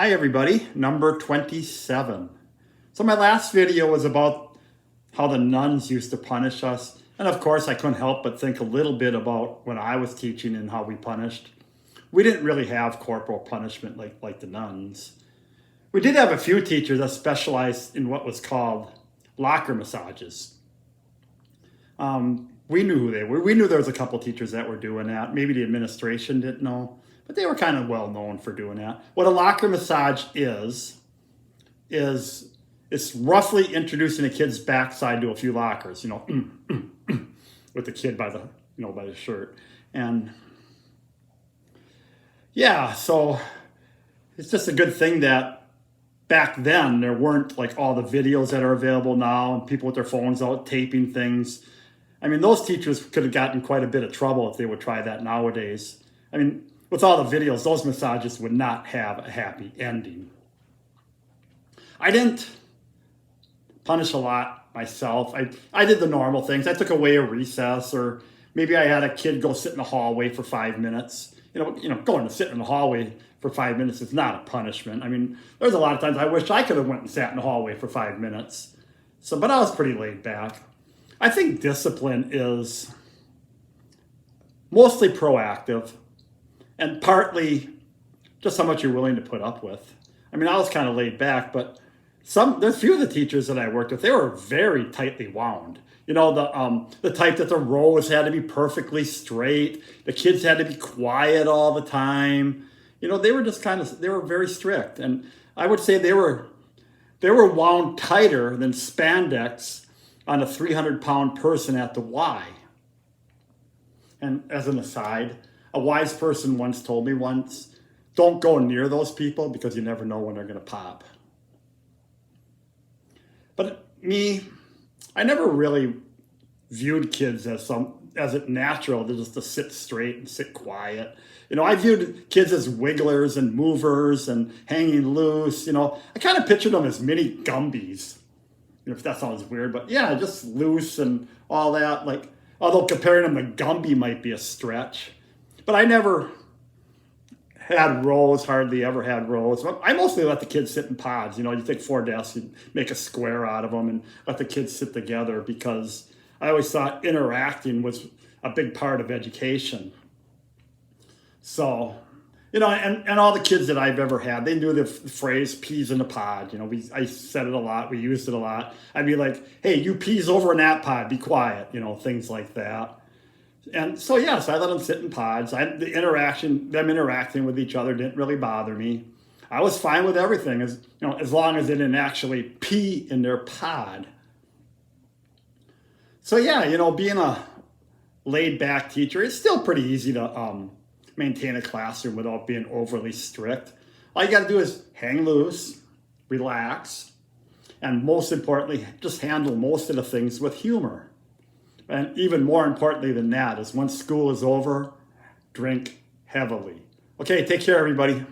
Hi everybody, number 27. So my last video was about how the nuns used to punish us. And of course I couldn't help but think a little bit about when I was teaching and how we punished. We didn't really have corporal punishment like the nuns. We did have a few teachers that specialized in what was called locker massages. We knew who they were. We knew there was a couple teachers that were doing that. Maybe the administration didn't know, but they were kind of well known for doing that. What a locker massage is it's roughly introducing a kid's backside to a few lockers, with the kid by the shirt. And yeah, so it's just a good thing that back then there weren't like all the videos that are available now and people with their phones out taping things. I mean, those teachers could have gotten quite a bit of trouble if they would try that nowadays. I mean, with all the videos, those massages would not have a happy ending. I didn't punish a lot myself. I did the normal things. I took away a recess, or maybe I had a kid go sit in the hallway for 5 minutes. Going to sit in the hallway for 5 minutes is not a punishment. I mean, there's a lot of times I wish I could have went and sat in the hallway for 5 minutes. But I was pretty laid back. I think discipline is mostly proactive and partly just how much you're willing to put up with. I mean, I was kind of laid back, but there's a few of the teachers that I worked with, they were very tightly wound. The type that the rows had to be perfectly straight. The kids had to be quiet all the time. They were just they were very strict. And I would say they were wound tighter than spandex on a 300-pound person at the Y. And as an aside, a wise person once told me don't go near those people because you never know when they're going to pop. But me, I never really viewed kids as it natural to sit straight and sit quiet. I viewed kids as wigglers and movers and hanging loose. I kind of pictured them as mini Gumbies. If that sounds weird, but yeah, just loose and all that. Although comparing them to Gumby might be a stretch. But I never had rows, hardly ever had rows. I mostly let the kids sit in pods. You take 4 desks, you make a square out of them and let the kids sit together, because I always thought interacting was a big part of education. So, and all the kids that I've ever had, they knew the phrase peas in a pod. I said it a lot, we used it a lot. I'd be like, hey, you peas over in that pod, be quiet, things like that. And so, yes, I let them sit in pods. Them interacting with each other didn't really bother me. I was fine with everything, as long as they didn't actually pee in their pod. So yeah, being a laid-back teacher, it's still pretty easy to maintain a classroom without being overly strict. All you got to do is hang loose, relax, and most importantly, just handle most of the things with humor. And even more importantly than that is once school is over, drink heavily. Okay, take care, everybody.